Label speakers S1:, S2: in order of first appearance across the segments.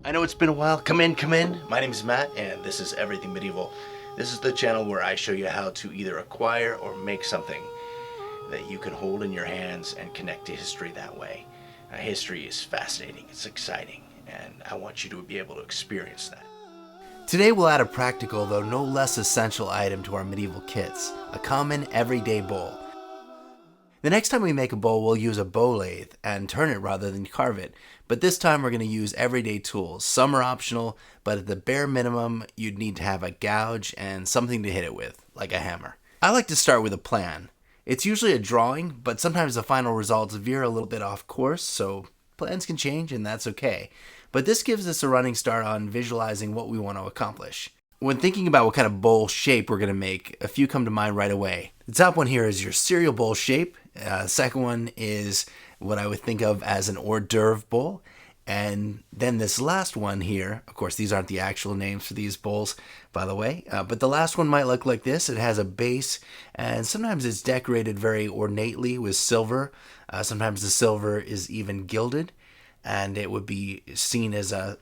S1: I know it's been a while. Come in, come in. My name is Matt, and this is Everything Medieval. This is the channel where I show you how to either acquire or make something that you can hold in your hands and connect to history that way. History is fascinating, it's exciting, and I want you to be able to experience that. Today we'll add a practical, though no less essential item to our medieval kits, a common everyday bowl. The next time we make a bowl, we'll use a bow lathe and turn it rather than carve it. But this time we're going to use everyday tools. Some are optional, but at the bare minimum, you'd need to have a gouge and something to hit it with, like a hammer. I like to start with a plan. It's usually a drawing, but sometimes the final results veer a little bit off course, so plans can change and that's okay. But this gives us a running start on visualizing what we want to accomplish. When thinking about what kind of bowl shape we're going to make, a few come to mind right away. The top one here is your cereal bowl shape. Second one is what I would think of as an hors d'oeuvre bowl. And then this last one here, of course, these aren't the actual names for these bowls, by the way, but the last one might look like this. It has a base, and sometimes it's decorated very ornately with silver. Sometimes the silver is even gilded, and it would be seen as a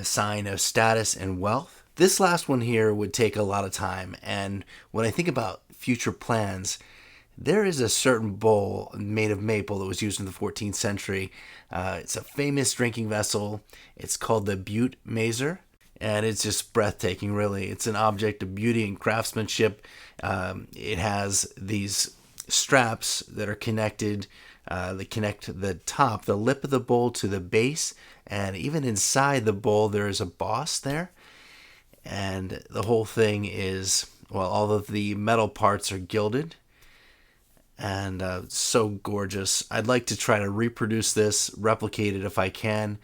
S1: sign of status and wealth. This last one here would take a lot of time, and when I think about future plans, there is a certain bowl made of maple that was used in the 14th century. It's a famous drinking vessel. It's called the Butte Mazer, and it's just breathtaking, really. It's an object of beauty and craftsmanship. It has these straps that are connected. They connect the top, the lip of the bowl, to the base, and even inside the bowl there is a boss there. And the whole thing is, well, all of the metal parts are gilded. And so gorgeous. I'd like to try to reproduce this, replicate it if I can.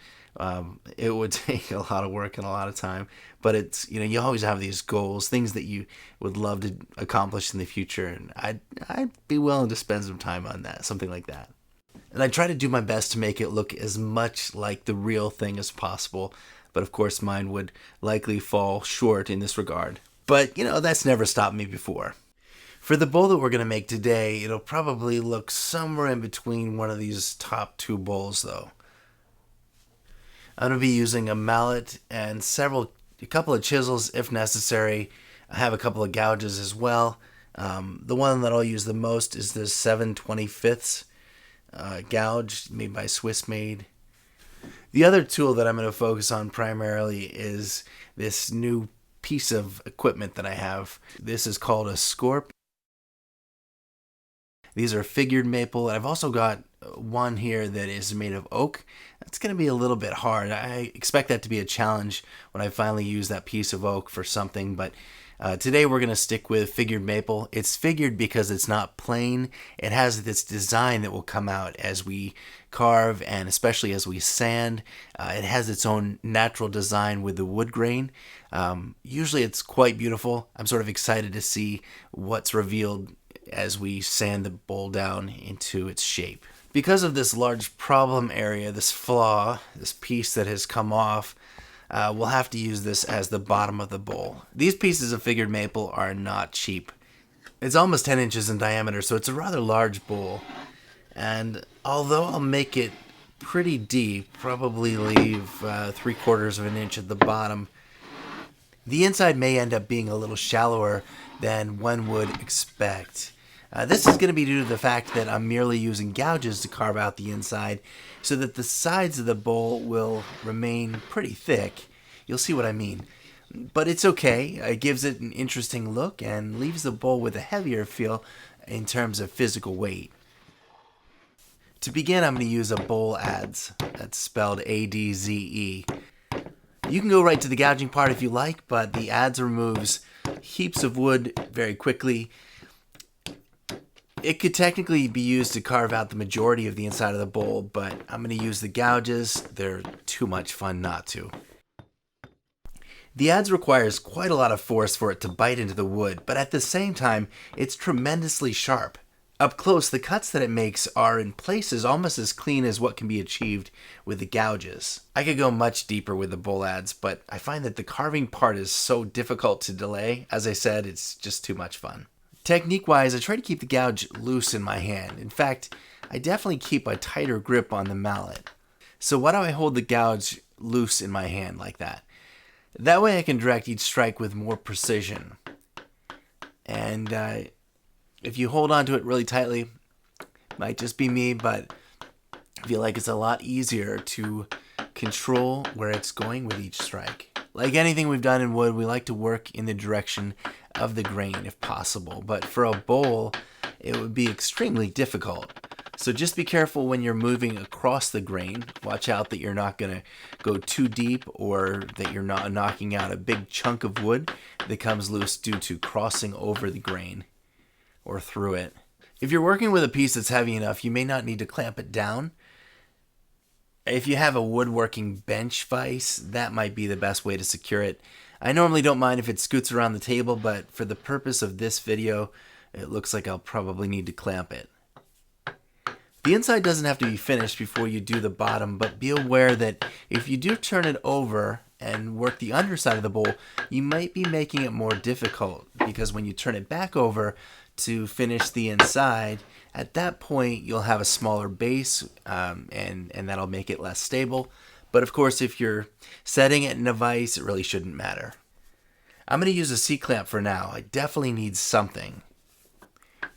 S1: It would take a lot of work and a lot of time, but it's, you always have these goals, things that you would love to accomplish in the future, and I'd be willing to spend some time on that, something like that. And I try to do my best to make it look as much like the real thing as possible, but of course mine would likely fall short in this regard. But, that's never stopped me before. For the bowl that we're going to make today, it'll probably look somewhere in between one of these top two bowls, though. I'm going to be using a mallet and a couple of chisels if necessary. I have a couple of gouges as well. The one that I'll use the most is the 7/25 gouge made by Swiss Made. The other tool that I'm going to focus on primarily is this new piece of equipment that I have. This is called a scorp. These are figured maple. I've also got one here that is made of oak. That's going to be a little bit hard. I expect that to be a challenge when I finally use that piece of oak for something, but today we're going to stick with figured maple. It's figured because it's not plain. It has this design that will come out as we carve and especially as we sand. It has its own natural design with the wood grain. Usually it's quite beautiful. I'm sort of excited to see what's revealed as we sand the bowl down into its shape. Because of this large problem area, this flaw, this piece that has come off, we'll have to use this as the bottom of the bowl. These pieces of figured maple are not cheap. It's almost 10 inches in diameter, so it's a rather large bowl. And although I'll make it pretty deep, probably leave 3/4 of an inch at the bottom, the inside may end up being a little shallower than one would expect. This is going to be due to the fact that I'm merely using gouges to carve out the inside so that the sides of the bowl will remain pretty thick. You'll see what I mean. But it's okay. It gives it an interesting look and leaves the bowl with a heavier feel in terms of physical weight. To begin, I'm going to use a bowl adze. That's spelled A-D-Z-E. You can go right to the gouging part if you like, but the adze removes heaps of wood very quickly. It could technically be used to carve out the majority of the inside of the bowl, but I'm going to use the gouges. They're too much fun not to. The adze requires quite a lot of force for it to bite into the wood, but at the same time, it's tremendously sharp. Up close, the cuts that it makes are in places almost as clean as what can be achieved with the gouges. I could go much deeper with the bowl adze, but I find that the carving part is so difficult to delay. As I said, it's just too much fun. Technique-wise, I try to keep the gouge loose in my hand. In fact, I definitely keep a tighter grip on the mallet. So why do I hold the gouge
S2: loose in my hand like that. That way I can direct each strike with more precision. And if you hold on to it really tightly, might just be me, but I feel like it's a lot easier to control where it's going with each strike. Like anything we've done in wood, we like to work in the direction of the grain if possible. But for a bowl, it would be extremely difficult. So just be careful when you're moving across the grain. Watch out that you're not going to go too deep or that you're not knocking out a big chunk of wood that comes loose due to crossing over the grain or through it. If you're working with a piece that's heavy enough, you may not need to clamp it down. If you have a woodworking bench vise, that might be the best way to secure it. I normally don't mind if it scoots around the table, but for the purpose of this video, it looks like I'll probably need to clamp it. The inside doesn't have to be finished before you do the bottom, but be aware that if you do turn it over and work the underside of the bowl, you might be making it more difficult, because when you turn it back over to finish the inside, at that point you'll have a smaller base, and that'll make it less stable. But of course, if you're setting it in a vise, it really shouldn't matter. I'm going to use a C-clamp for now. I definitely need something.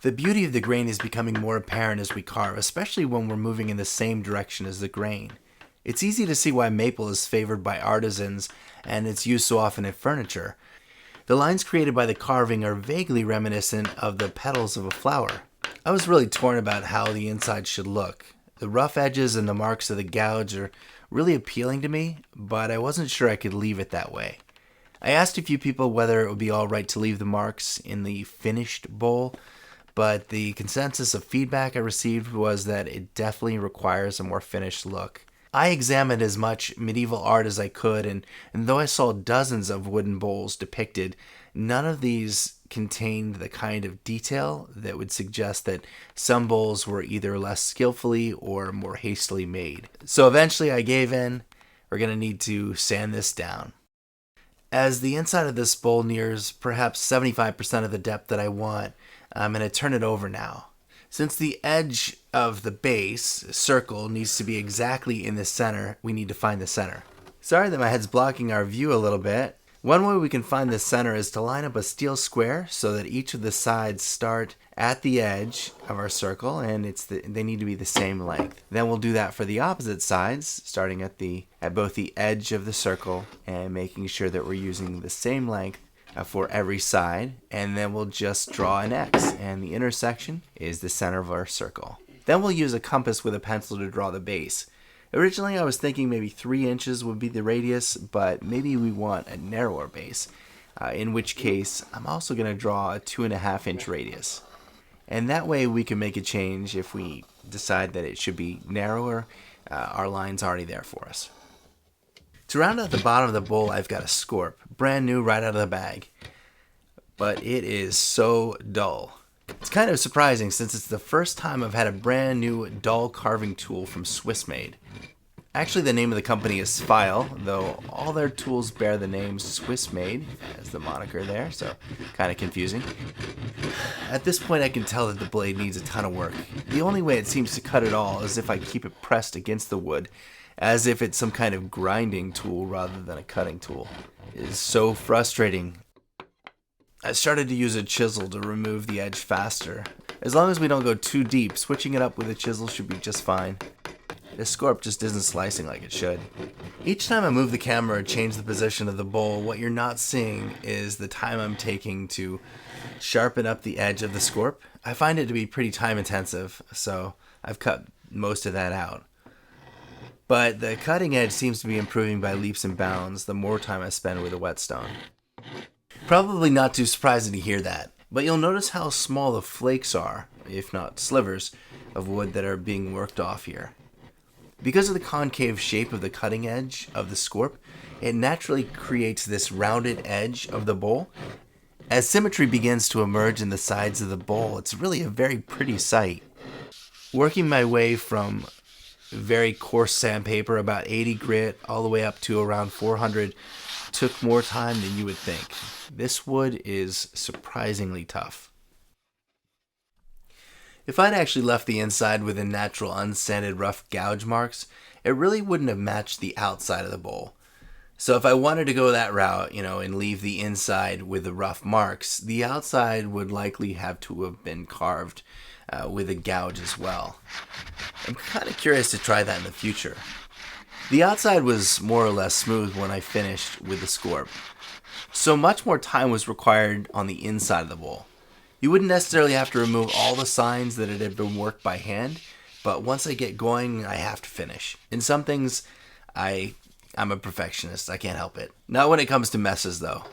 S2: The beauty of the grain is becoming more apparent as we carve, especially when we're moving in the same direction as the grain. It's easy to see why maple is favored by artisans and it's used so often in furniture. The lines created by the carving are vaguely reminiscent of the petals of a flower. I was really torn about how the inside should look. The rough edges and the marks of the gouge are really appealing to me, but I wasn't sure I could leave it that way. I asked a few people whether it would be alright to leave the marks in the finished bowl, but the consensus of feedback I received was that it definitely requires a more finished look. I examined as much medieval art as I could, and though I saw dozens of wooden bowls depicted, none of these contained the kind of detail that would suggest that some bowls were either less skillfully or more hastily made. So eventually I gave in. We're going to need to sand this down. As the inside of this bowl nears perhaps 75% of the depth that I want, I'm going to turn it over now. Since the edge of the base circle needs to be exactly in the center, we need to find the center. Sorry that my head's blocking our view a little bit. One way we can find the center is to line up a steel square so that each of the sides start at the edge of our circle, and they need to be the same length. Then we'll do that for the opposite sides, starting at both the edge of the circle and making sure that we're using the same length for every side, and then we'll just draw an X, and the intersection is the center of our circle. Then we'll use a compass with a pencil to draw the base. Originally I was thinking maybe 3 inches would be the radius, but maybe we want a narrower base, in which case I'm also going to draw a 2.5 inch radius. And that way we can make a change if we decide that it should be narrower. Our line's already there for us. To round out the bottom of the bowl, I've got a scorp, brand new right out of the bag. But it is so dull. It's kind of surprising since it's the first time I've had a brand new dull carving tool from Swiss made. Actually, the name of the company is File, though all their tools bear the name Swiss made as the moniker there, so kind of confusing. At this point I can tell that the blade needs a ton of work. The only way it seems to cut at all is if I keep it pressed against the wood, as if it's some kind of grinding tool rather than a cutting tool. It is so frustrating. I started to use a chisel to remove the edge faster. As long as we don't go too deep, switching it up with a chisel should be just fine. This scorp just isn't slicing like it should. Each time I move the camera or change the position of the bowl, what you're not seeing is the time I'm taking to sharpen up the edge of the scorp. I find it to be pretty time intensive, so I've cut most of that out. But the cutting edge seems to be improving by leaps and bounds the more time I spend with a whetstone. Probably not too surprising to hear that, but you'll notice how small the flakes are, if not slivers, of wood that are being worked off here. Because of the concave shape of the cutting edge of the scorp, it naturally creates this rounded edge of the bowl. As symmetry begins to emerge in the sides of the bowl, it's really a very pretty sight. Working my way from very coarse sandpaper, about 80 grit, all the way up to around 400, took more time than you would think. This wood is surprisingly tough. If I'd actually left the inside with the natural unsanded rough gouge marks, it really wouldn't have matched the outside of the bowl. So if I wanted to go that route, and leave the inside with the rough marks, the outside would likely have to have been carved with a gouge as well. I'm kind of curious to try that in the future. The outside was more or less smooth when I finished with the scorp. So much more time was required on the inside of the bowl. You wouldn't necessarily have to remove all the signs that it had been worked by hand, but once I get going, I have to finish. In some things, I'm a perfectionist. I can't help it. Not when it comes to messes, though.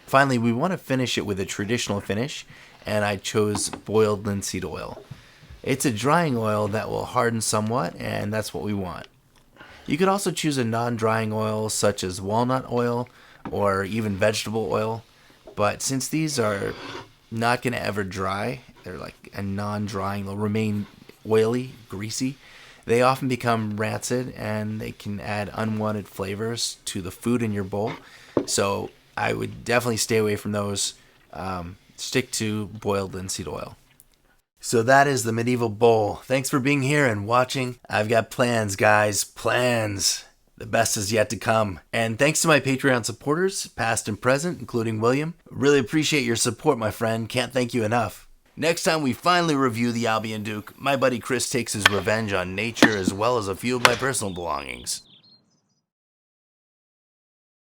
S2: Finally, we want to finish it with a traditional finish, and I chose boiled linseed oil. It's a drying oil that will harden somewhat, and that's what we want. You could also choose a non-drying oil such as walnut oil or even vegetable oil, but since these are not going to ever dry, they're like a non-drying, they'll remain oily, greasy, they often become rancid and they can add unwanted flavors to the food in your bowl. So I would definitely stay away from those. Stick to boiled linseed oil. So that is the medieval bowl. Thanks for being here and watching. I've got plans, guys. Plans. The best is yet to come. And thanks to my Patreon supporters, past and present, including William. Really appreciate your support, my friend. Can't thank you enough. Next time we finally review the Albion Duke, my buddy Chris takes his revenge on nature as well as a few of my personal belongings.